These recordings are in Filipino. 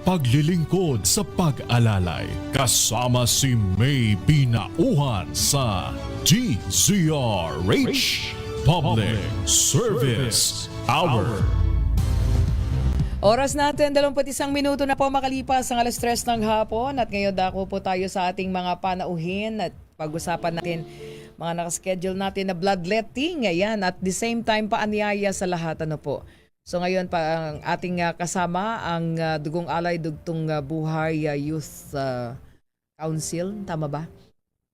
paglilingkod sa pag-alalay. Kasama si May Binauhan sa DZRH Public Service Hour. Oras natin, 21 minuto na po makalipas ang alas 3 ng hapon at ngayon dako po tayo sa ating mga panauhin at pag-usapan natin mga nakaschedule natin na bloodletting. Ayan, at the same time paanyaya sa lahat. Ano po? So ngayon pa ang ating kasama ang Dugong Alay Dugtong Buhay Youth Council, tama ba?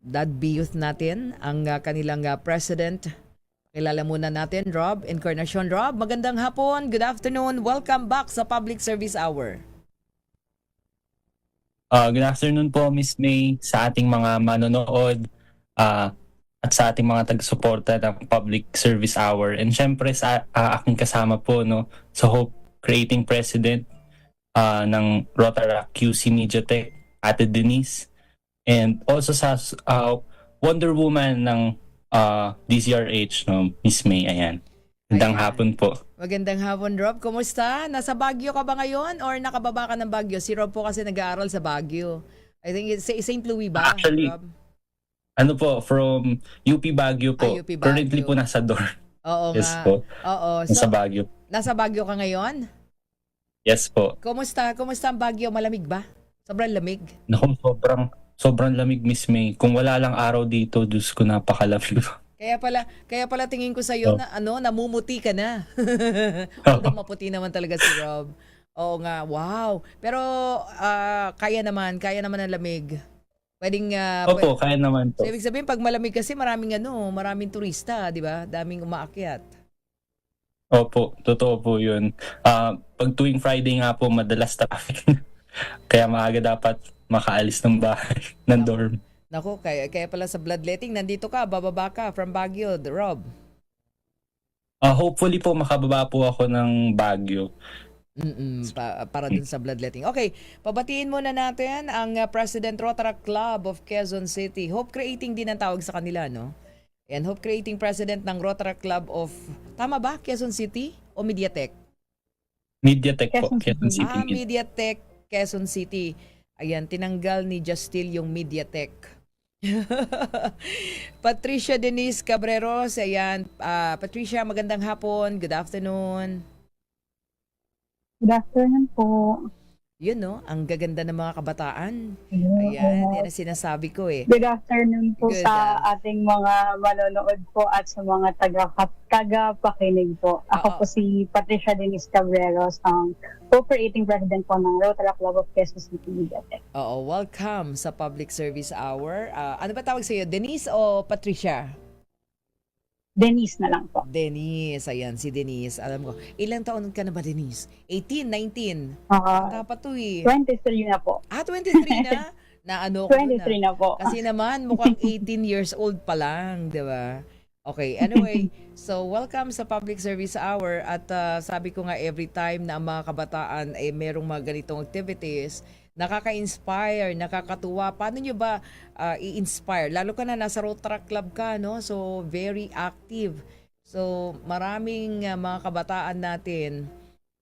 DADB Youth natin, ang kanilang president. Kilala muna natin, Rob Encarnacion. Rob, magandang hapon, good afternoon, welcome back sa Public Service Hour. Good afternoon po, Miss May, sa ating mga manonood at sa ating mga taga-suporta ng Public Service Hour. And syempre sa aking kasama po sa Hope Creating President ng Rotaract QC Mediatek, Ate Denise. And also sa Wonder Woman ng DZRH, Miss May. Ayan. Magandang hapon po. Magandang hapon, Rob. Kumusta? Nasa Baguio ka ba ngayon or nakababa ka ng Baguio? Si Rob po kasi nag-aaral sa Baguio. I think it's St. Louis ba, Actually, Rob? Ano po, from UP Baguio po. UP Baguio. Currently po nasa dorm. Oo Yes nga. po. Oo. Nasa Baguio. Nasa Baguio ka ngayon? Yes po. Kumusta? Kumusta ang Baguio? Malamig ba? Sobrang lamig? Naku, sobrang lamig, Miss May. Kung wala lang araw dito, Diyos ko, napakalamig. Kaya pala tingin ko sa iyo na namumuti ka na. Although maputi naman talaga si Rob. Oo nga, wow. Pero kaya naman ang lamig. Pwedeng Opo, kaya naman po. So, ibig sabihin pag malamig kasi maraming turista, 'di ba? Daming umaakyat. Opo, totoo po 'yun. Pag tuwing Friday nga po, madalas traffic. Kaya maaga dapat makaalis ng bahay, ng dorm. Nako, kaya pala sa bloodletting nandito ka, bababa ka from Baguio, Rob. Hopefully po makababa po ako ng Baguio. Para dun sa bloodletting. Okay, pabatiin muna natin ang President Rotaract Club of Quezon City. Hope Creating din ang tawag sa kanila, no? And Hope Creating President ng Rotaract Club of, tama ba, Quezon City o Mediatek? Mediatek po, Quezon City. Mediatek, Quezon City. Ayan, tinanggal ni Justil yung Mediatek. Patricia Denise Cabreros, ayan. Patricia, magandang hapon. Good afternoon. Good afternoon po. Yun, no? Ang gaganda ng mga kabataan. Hello. Ayan, yan ang sinasabi ko eh. Good afternoon po Good, sa ating mga manonood po at sa mga tagapakinig po. Ako po si Patricia Denise Cabreros, ang Co-Creating President po ng Rotaract Club of Quezon City Mediatek. Oo, welcome sa Public Service Hour. Ano ba tawag sa iyo? Denise o Patricia? Denise na lang po. Denise, ayan, si Denise. Alam ko, ilang taon ka na ba, Denise? 18, 19? Dapat to eh. 23 na po. 23 na? Na ano ko 23 na. na po. Kasi naman, mukhang 18 years old pa lang, di ba? Okay, anyway, so welcome sa Public Service Hour at sabi ko nga every time na ang mga kabataan ay merong mga ganitong activities, nakaka-inspire, nakakatuwa. Paano nyo ba i-inspire? Lalo ka na nasa Rotaract Club ka, no? So, very active. So, maraming mga kabataan natin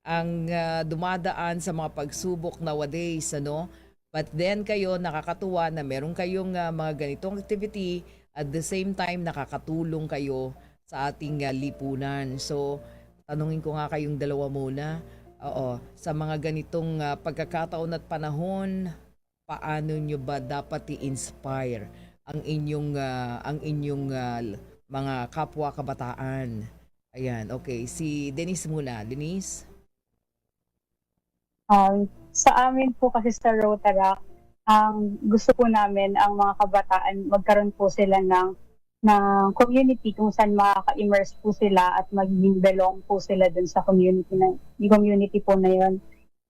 ang dumadaan sa mga pagsubok nowadays, ano? But then kayo, nakakatuwa na meron kayong mga ganitong activity at the same time, nakakatulong kayo sa ating lipunan. So, tanungin ko nga kayong dalawa muna. Oo, sa mga ganitong pagkakataon at panahon, paano nyo ba dapat i-inspire ang inyong mga kapwa kabataan? Ayan, okay. Si Denise muna. Denise? Sa amin po kasi sa Rotaract, ang gusto po namin ang mga kabataan magkaroon po sila ng community kung saan makaka-immerse po sila at magiging belong po sila dun sa community po na yun.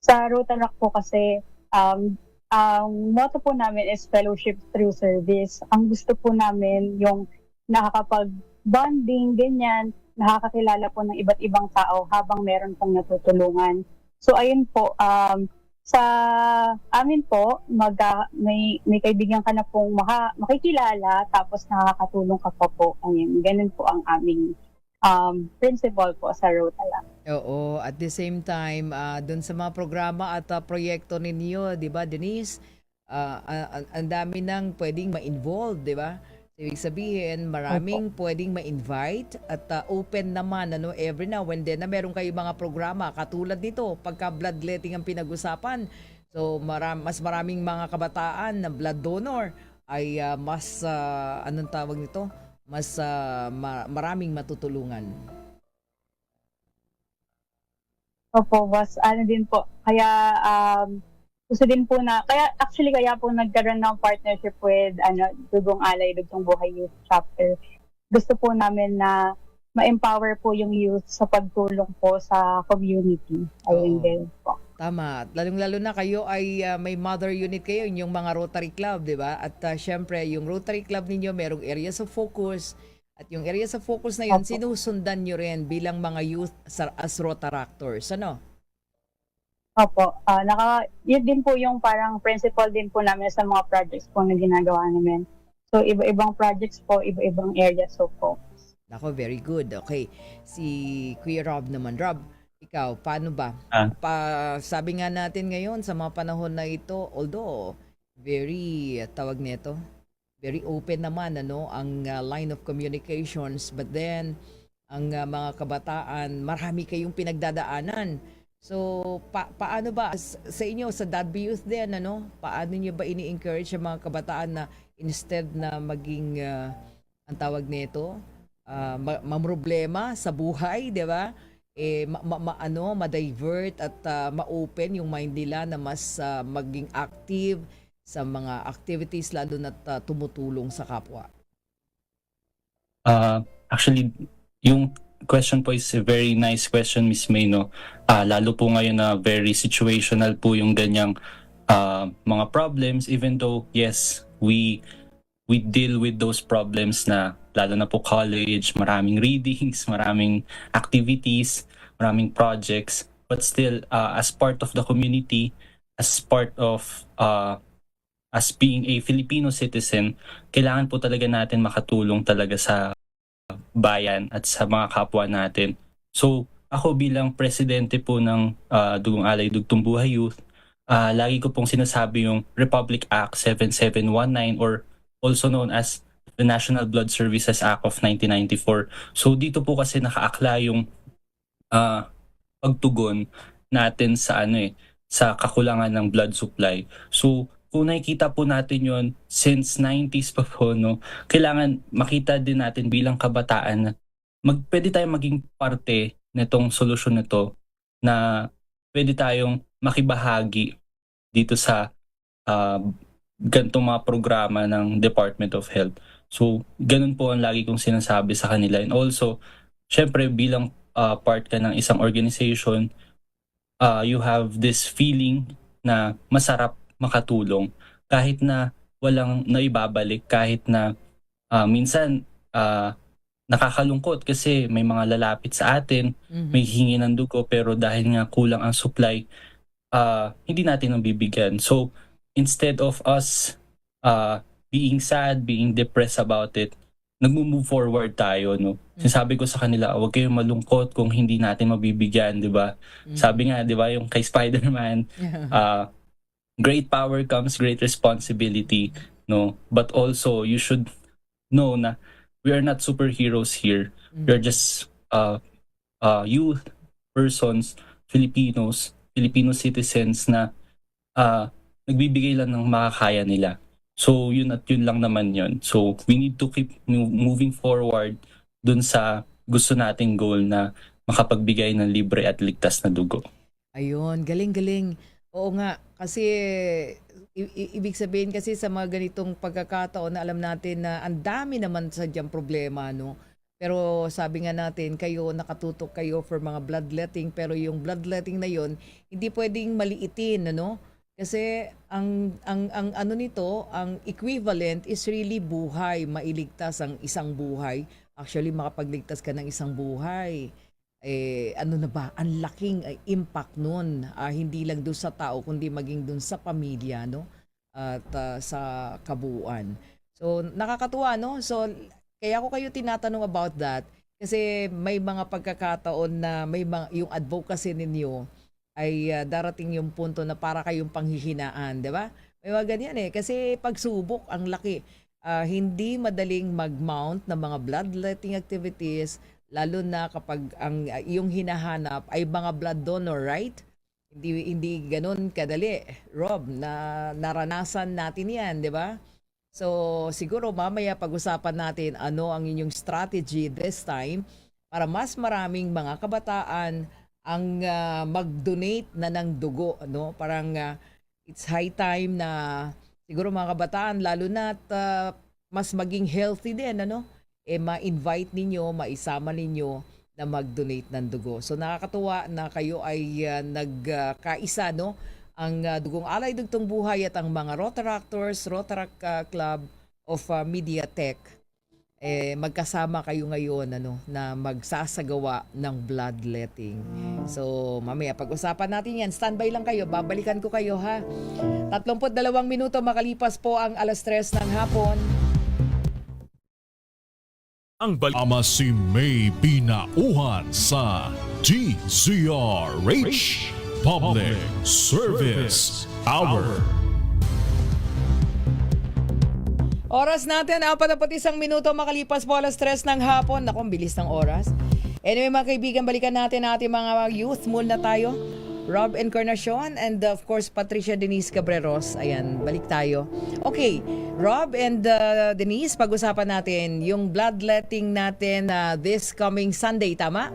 Sa Rotaract po kasi, ang motto po namin is fellowship through service. Ang gusto po namin yung nakakapag-bonding, ganyan, nakakakilala po ng iba't ibang tao habang meron pong natutulungan. So ayun po, sa amin po, may kaibigan ka na pong makikilala tapos nakakatulong ka pa po. Ayun, ganun po ang aming principal po sa Rotaract. Oo, at the same time, doon sa mga programa at proyekto ninyo, 'di ba, Denise? Ang dami nang pwedeng ma-involve, 'di ba? Ibig sabihin, maraming pwedeng ma-invite at open naman ano every now and then na meron kayong mga programa katulad nito pagka bloodletting ang pinag-usapan. So mas maraming mga kabataan na blood donor ay mas anong tawag nito? Mas maraming matutulungan. Opo, was ano din po. Kaya gusto din po kaya po nagkaroon ng partnership with Dugong Alay, Dugtong Buhay Youth Chapter. Gusto po namin na ma-empower po yung youth sa pagtulong po sa community. Ayun Oo. din po. Tama. Lalong-lalo na kayo ay may mother unit kayo, yung mga Rotary Club, di ba? At syempre, yung Rotary Club ninyo, merong areas of focus. At yung areas of focus na yun, Opo. sinusundan nyo rin bilang mga youth as Rotaractors. Ano? Opo. Yun din po yung parang principle din po namin sa mga projects po na ginagawa namin. So, iba-ibang projects po, iba-ibang areas of focus. Nako, very good. Okay. Si Kuya Rob naman. Rob, ikaw, paano ba? Sabi nga natin ngayon sa mga panahon na ito, although very, tawag nito, very open naman ang line of communications, but then ang mga kabataan, marami kayong pinagdadaanan. So paano ba sa inyo sa Dadby Youth din paano niyo ba ini-encourage ang mga kabataan na instead na maging ang tawag nito mamroblema sa buhay, 'di ba? Ma-divert at ma-open yung mind nila na mas maging active sa mga activities lalo na tumutulong sa kapwa. Actually, yung question po is a very nice question, Miss May, no? Lalo po ngayon na very situational po yung ganyang mga problems, even though, yes, we deal with those problems na lalo na po college, maraming readings, maraming activities, maraming projects, but still, as part of the community, as part of as being a Filipino citizen, kailangan po talaga natin makatulong talaga sa bayan at sa mga kapwa natin. So, ako bilang presidente po ng Dugong Alay Dugtong Buhay Youth, lagi ko pong sinasabi yung Republic Act 7719 or also known as the National Blood Services Act of 1994. So, dito po kasi nakaakla yung pagtugon natin sa sa kakulangan ng blood supply. So, kung nakikita po natin yon since 90s pa po, kailangan makita din natin bilang kabataan na pwede tayong maging parte nitong solusyon nito na pwede tayong makibahagi dito sa ganitong mga programa ng Department of Health. So, ganun po ang lagi kong sinasabi sa kanila. And also, syempre bilang part ka ng isang organization, you have this feeling na masarap makatulong kahit na walang naibabalik, kahit na minsan nakakalungkot kasi may mga lalapit sa atin, may hingi ng dugo pero dahil nga kulang ang supply, hindi natin nabibigyan. So instead of us being sad, being depressed about it, nagmo-move forward tayo, no? Sinasabi ko sa kanila, huwag kayong malungkot kung hindi natin mabibigyan, di ba? Sabi nga, di ba, yung kay Spider-Man, great power comes great responsibility, no? But also, you should know na we are not superheroes here. We are just youth, persons, Filipino citizens na nagbibigay lang ng makakaya nila. So, yun at yun lang naman yun. So, we need to keep moving forward dun sa gusto nating goal na makapagbigay ng libre at ligtas na dugo. Ayun, galing-galing. Oo nga, kasi ibig sabihin kasi sa mga ganitong pagkakataon na alam natin na ang dami naman sadyang problema, no? Pero sabi nga natin, kayo nakatutok kayo for mga bloodletting, pero yung bloodletting na yon hindi pwedeng maliitin, ano? Kasi ang ano nito, ang equivalent is really buhay, mailigtas ang isang buhay. Actually, makapagligtas ka ng isang buhay. Ano na ba, ang laking impact nun, hindi lang doon sa tao kundi maging doon sa pamilya, no? At sa kabuuan. So nakakatuwa, no? So kaya ko kayo tinatanong about that Kasi may mga pagkakataon na may mga, yung advocacy ninyo ay darating yung punto na para kayong panghihinaan, di ba? May mga ganyan eh. Kasi pagsubok, ang laki. Hindi madaling mag-mount ng mga bloodletting activities, lalo na kapag ang yung hinahanap ay mga blood donor, right? Hindi ganoon kadali, Rob, na naranasan natin 'yan, 'di ba? So, siguro mamaya pag-usapan natin ano ang inyong strategy this time para mas maraming mga kabataan ang mag-donate na ng dugo, no? Parang it's high time na siguro mga kabataan lalo na mas maging healthy din, ano? Ma-invite ninyo, maisama ninyo na mag-donate ng dugo. So nakakatuwa na kayo ay nagkaisa, no? Ang Dugong Alay Dugtong Buhay at ang mga Rotaractors, Rotaract Club of Mediatek, magkasama kayo ngayon na magsasagawa ng bloodletting. So mamaya pag-usapan natin yan. Standby lang kayo, babalikan ko kayo ha. 32 minuto makalipas po ang 3:00 ng hapon. Ang balama si May Pinauhan sa DZRH Public Service Hour. Oras natin, 41 minuto makalipas po 3:00 ng hapon. Naku, ang bilis ng oras. Anyway mga kaibigan, balikan natin ating mga youth. Muna tayo. Rob Encarnacion and of course Patricia Denise Cabreros. Ayan, balik tayo. Okay, Rob and Denise, pag-usapan natin yung bloodletting natin this coming Sunday, tama?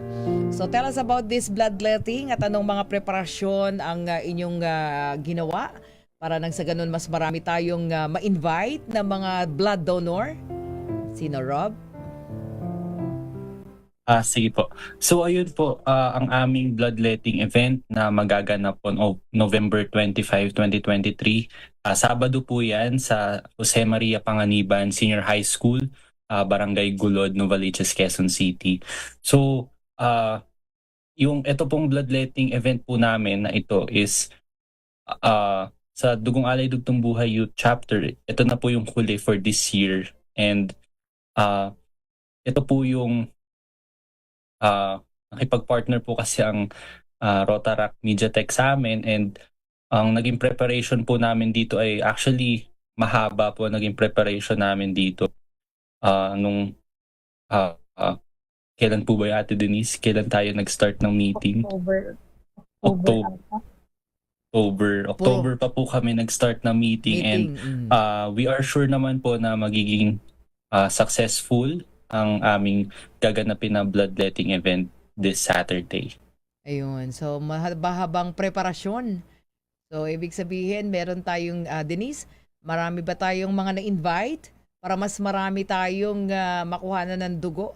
So tell us about this bloodletting at anong mga preparasyon ang inyong ginawa para nang sa ganun mas marami tayong ma-invite na mga blood donor. Sino, Rob? Sige po. So ayun po, ang aming bloodletting event na magaganap on November 25, 2023. Sabado po yan sa Jose Maria Panganiban Senior High School, Barangay Gulod, Novaliches, Quezon City. So ito pong bloodletting event po namin na ito is sa Dugong Alay Dugtong Buhay Youth Chapter. Ito na po yung huli for this year. And ito po yung nakipag-partner po kasi ang Rotaract Mediatek sa amin, and ang naging preparation po namin dito ay actually mahaba po naging preparation namin dito. Nung kailan po ba Ate Denise? Kailan tayo nag-start ng meeting? October pa po kami nag-start ng meeting. And we are sure naman po na magiging successful ang aming gaganapin na bloodletting event this Saturday. Ayun. So, mahaba-habang preparasyon. So, ibig sabihin, meron tayong, Denise, marami ba tayong mga na-invite para mas marami tayong makuha na ng dugo?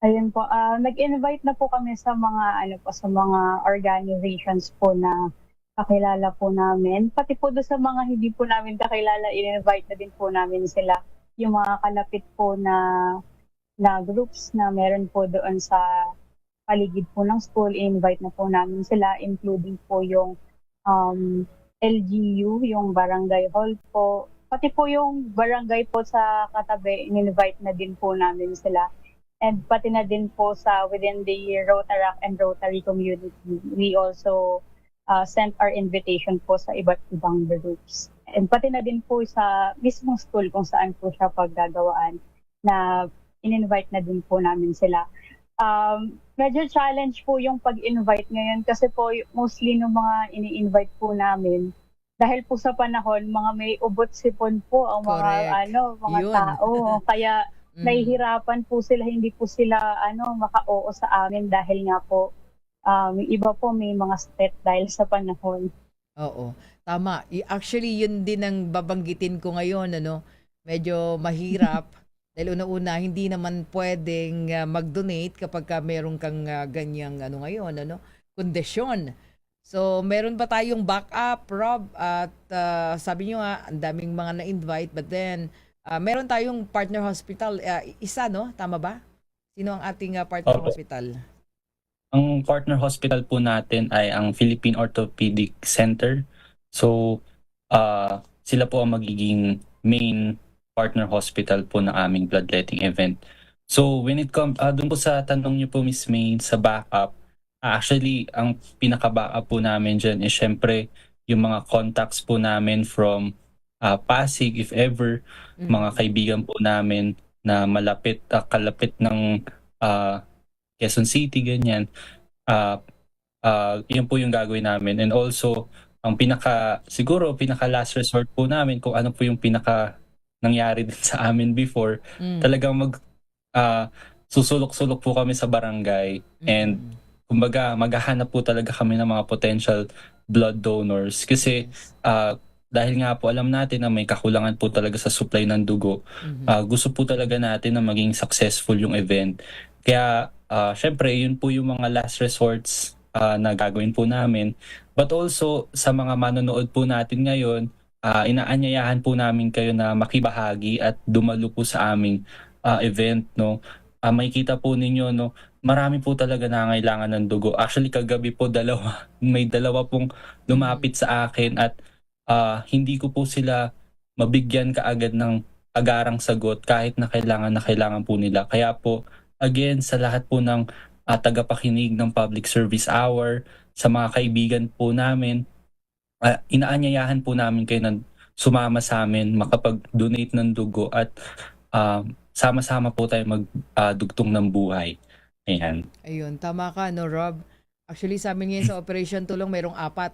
Ayun po, nag-invite na po kami sa mga sa mga organizations po na kakilala po namin. Pati po doon sa mga hindi po namin kakilala, in-invite na din po namin sila. Yung mga kalapit po na groups na meron po doon sa paligid po ng school, invite na po namin sila, including po yung LGU, yung barangay hall po. Pati po yung barangay po sa katabi, in-invite na din po namin sila. And pati na din po sa within the Rotaract and Rotary community, we also sent our invitation po sa iba't ibang groups. And pati na din po sa mismong school kung saan po siya paggagawaan na in-invite na din po namin sila. Medyo challenge po yung pag-invite ngayon kasi po mostly ng mga ini-invite po namin dahil po sa panahon mga may ubot sipon po ang mga mga Yun. tao, kaya nahihirapan po sila, hindi po sila maka-oo sa amin dahil nga po iba po may mga step dahil sa panahon. Oo, tama. Actually, yun din ang babanggitin ko ngayon, Medyo mahirap dahil una-una hindi naman pwedeng mag-donate kapag meron kang ganyang ngayon, kondisyon. So, meron ba tayong backup, Rob? At sabi nyo nga, ang daming mga na-invite, but then meron tayong partner hospital, isa, no? Tama ba? Sino ang ating partner hospital? Ang partner hospital po natin ay ang Philippine Orthopedic Center. So, sila po ang magiging main partner hospital po ng aming bloodletting event. So when it comes doon po sa tanong niyo po Miss May sa backup, actually ang pinaka-backup po namin diyan is syempre yung mga contacts po namin from Pasig if ever, mga kaibigan po namin na malapit kalapit ng Quezon City ganyan. Ah Yun po yung gagawin namin, and also ang siguro pinaka last resort po namin kung ano po yung pinaka nangyari din sa amin before, talagang susulok-sulok po kami sa barangay and kumbaga maghahanap po talaga kami ng mga potential blood donors kasi dahil nga po alam natin na may kakulangan po talaga sa supply ng dugo. Gusto po talaga natin na maging successful yung event. Kaya syempre yun po yung mga last resorts na gagawin po namin. But also sa mga manonood po natin ngayon, inaanyayahan po namin kayo na makibahagi at dumalo po sa aming event, no. Makikita po ninyo, no, marami po talaga nangangailangan ng dugo. Actually kagabi po may dalawa pong lumapit sa akin at hindi ko po sila mabigyan kaagad ng agarang sagot kahit na kailangan po nila. Kaya po again sa lahat po ng tagapakinig ng Public Service Hour, sa mga kaibigan po namin, inaanyayahan po namin kayo na sumama sa amin, makapag-donate ng dugo at sama-sama po tayo magdugtong ng buhay. Ayan. Ayun, tama ka, no, Rob? Actually, sa amin ngayon sa Operation Tulong, mayroong 4.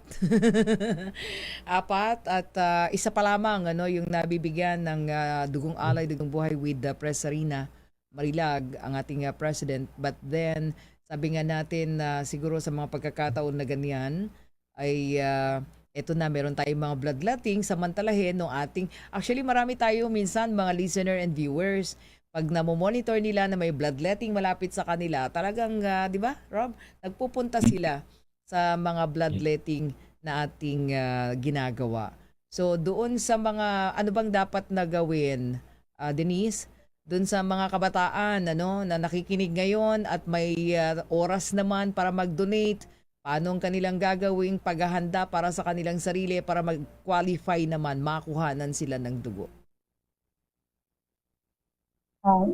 4 at isa pa lamang yung nabibigyan ng dugong alay, dugong buhay with the Press Arena Marilag, ang ating president. But then, sabi nga natin na siguro sa mga pagkakataon na ganyan, ay eto na, meron tayong mga bloodletting, samantalahin no ating, actually marami tayo minsan mga listener and viewers, pag namomonitor nila na may bloodletting malapit sa kanila, talagang, di ba, Rob, nagpupunta sila sa mga bloodletting na ating ginagawa. So, doon sa mga, ano bang dapat na gawin, Denise? Doon sa mga kabataan na nakikinig ngayon at may oras naman para mag-donate, paano ang kanilang gagawing paghahanda para sa kanilang sarili para mag-qualify naman, makuhanan sila ng dugo?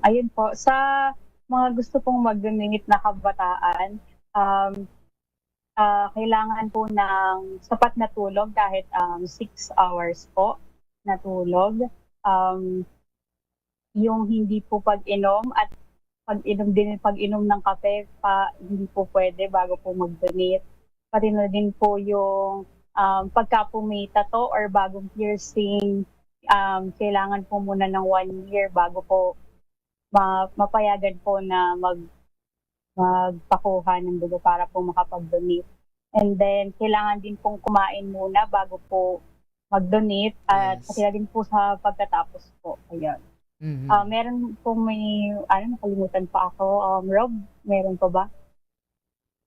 Ayun po, sa mga gusto pong mag-donate na kabataan, kailangan po ng sapat na tulog kahit 6 hours po na tulog. Yung hindi po pag-inom at pag-inom ng kape pa hindi po pwede bago po mag-donate. Pati na din po yung pagka po may tattoo or bagong piercing, kailangan po muna ng 1 year bago po mapayagan po na magpakuha ng dugo para po makapag-donate. And then, kailangan din pong kumain muna bago po mag-donate at sila din po sa pagkatapos po. Ayan. Meron po may, nakalimutan pa ako. Rob, meron pa ba?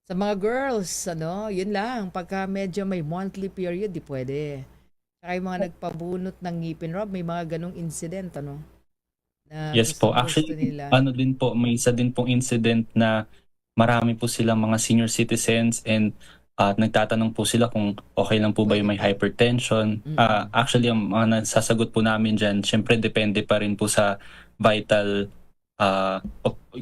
Sa mga girls, yun lang. Pagka medyo may monthly period, di pwede. Saka yung mga nagpabunot ng ngipin, Rob, may mga ganong incident, na Yes po. Actually, nila. din po, may isa din pong incident na marami po silang mga senior citizens and nagtatanong po sila kung okay lang po ba yung may hypertension. Actually, ang mga nasasagot po namin dyan, syempre depende pa rin po sa vital,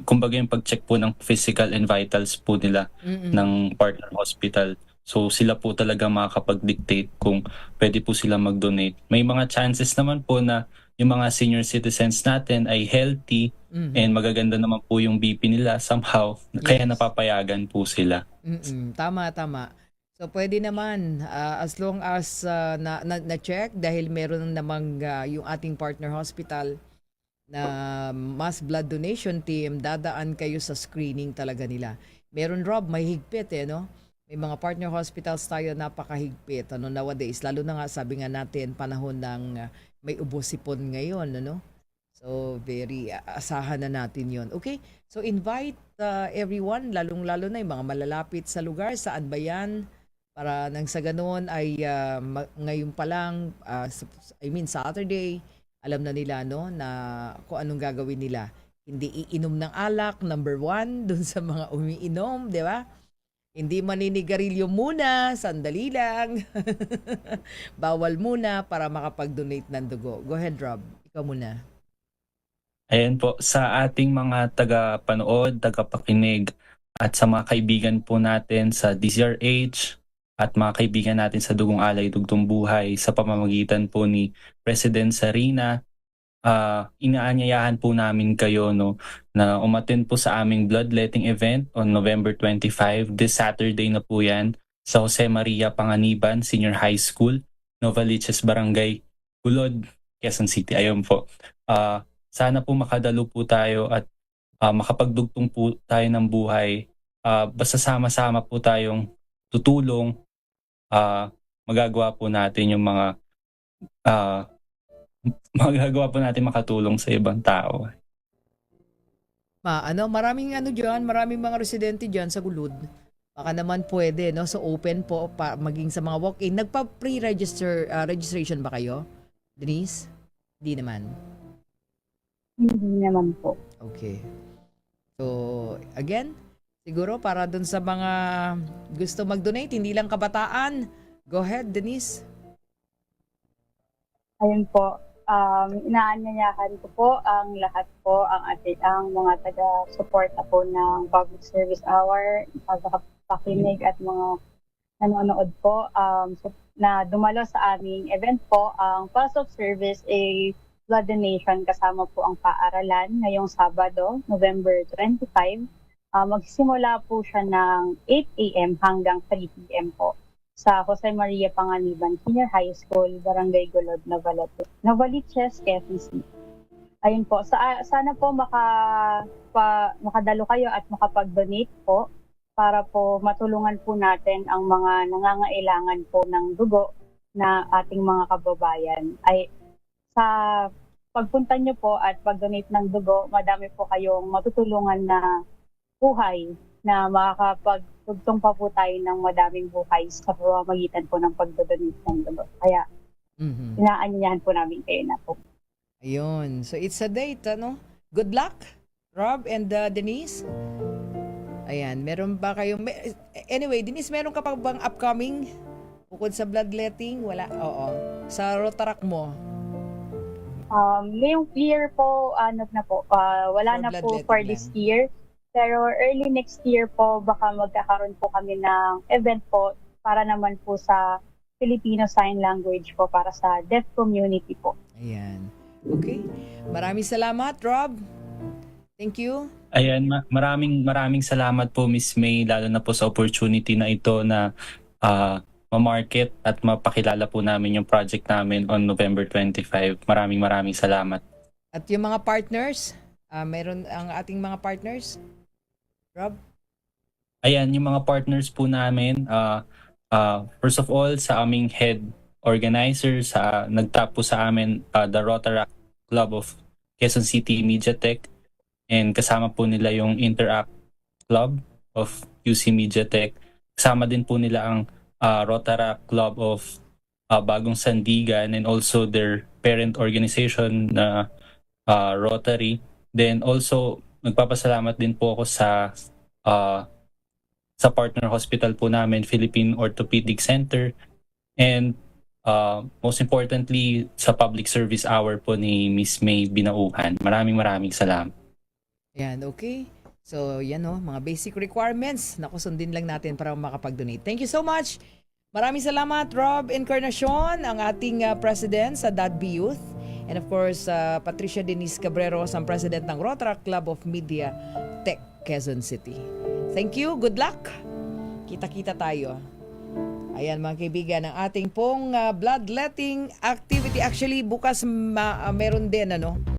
kumbaga yung pag-check po ng physical and vitals po nila ng partner hospital. So sila po talaga makakapag-dictate kung pwede po sila mag-donate. May mga chances naman po na yung mga senior citizens natin ay healthy and magaganda naman po yung BP nila somehow, kaya napapayagan po sila. Tama. So pwede naman as long as na-check dahil meron namang yung ating partner hospital na mass blood donation team, dadaan kayo sa screening talaga nila. Meron, Rob, may higpit no? May mga partner hospitals tayo napakahigpit nowadays, lalo na nga sabi nga natin panahon ng may ubo-sipon ngayon, So, very asahan na natin yon. Okay? So, invite everyone, lalong-lalo na yung mga malalapit sa lugar. Saan ba yan? Para nang sa ganoon ay ngayon pa lang, Saturday, alam na nila, na kung anong gagawin nila. Hindi iinom ng alak, number 1, dun sa mga umiinom, di ba? Hindi maninigarilyo muna, sandali lang. Bawal muna para makapag-donate ng dugo. Go ahead, Rob. Ikaw muna. Ayan po, sa ating mga taga-panood, taga-pakinig, at sa mga kaibigan po natin sa DZRH at mga kaibigan natin sa Dugong Alay, Dugtong Buhay sa pamamagitan po ni President Sarina, inaanyayahan po namin kayo no, na umattend po sa aming bloodletting event on November 25. This Saturday na po yan sa Jose Maria Panganiban Senior High School, Novaliches Barangay, Gulod, Quezon City. Ayun po. Sana po makadalo po tayo at makapagdugtong po tayo ng buhay. Basta sama-sama po tayong tutulong, magagawa po natin yung mga magagawa po natin makatulong sa ibang tao. Maraming diyan, maraming mga residente diyan sa Gulod. Baka naman pwede, no? So open po maging sa mga walk-in. Registration ba kayo, Denise? Hindi naman. Hindi naman po. Okay. So, again, siguro para dun sa mga gusto mag-donate, hindi lang kabataan. Go ahead, Denise. Ayun po. Inaanyayahan ko po ang lahat po, ang mga taga-suporta po ng Public Service Hour, pagpakinig at mga nanonood po na dumalo sa aming event po, ang Pulse of Service, a blood donation kasama po ang paaralan ngayong Sabado, November 25. Magsisimula po siya ng 8 a.m. hanggang 3 p.m. po sa Jose Maria Panganiban Senior High School, Barangay Gulod, Novaliches, Quezon City. Ayun po, sana po makadalo kayo at makapag-donate po para po matulungan po natin ang mga nangangailangan po ng dugo na ating mga kababayan. Sa pagpunta nyo po at pag-donate ng dugo, madami po kayong matutulungan na buhay na makakapagtugtong pa po tayo ng madaming buhay sa pamamagitan po ng pag-donate ng dugo. Kaya, inaanyayahan po namin kayo na po. Ayun. So, it's a date, ano? Good luck, Rob and Denise. Ayan. Meron ba kayong... Anyway, Denise, meron ka pa bang upcoming? Bukod sa bloodletting? Wala? Oo. Sa Rotaract mo? Ngayong year po, wala na po for this year. Pero early next year po, baka magkakaroon po kami ng event po para naman po sa Filipino Sign Language po para sa deaf community po. Ayan. Okay. Maraming salamat, Rob. Thank you. Ayan, maraming salamat po Miss May, lalo na po sa opportunity na ito na ma-market at mapakilala po namin yung project namin on November 25. Maraming salamat. At yung mga partners, meron ang ating mga partners, Rob? Ayan, yung mga partners po namin, first of all, sa aming head organizer, nagtap po sa amin the Rotaract Club of Quezon City Mediatek, and kasama po nila yung Interact Club of QC Mediatek. Kasama din po nila ang Rotaract Club of Bagong Sandigan and also their parent organization na Rotary. Then also, nagpapasalamat din po ako sa partner hospital po namin, Philippine Orthopedic Center, and most importantly, sa Public Service Hour po ni Miss May Binauhan. Maraming salamat. Yan, okay. So, yan mga basic requirements. Naku, sundin lang natin para makapag-donate. Thank you so much. Maraming salamat, Rob Encarnacion, ang ating president sa DADB Youth. And of course, Patricia Denise Cabreros, ang president ng Rotaract Club of Media Tech, Quezon City. Thank you. Good luck. Kita-kita tayo. Ayan mga kaibigan, ang ating pong bloodletting activity. Actually, bukas meron din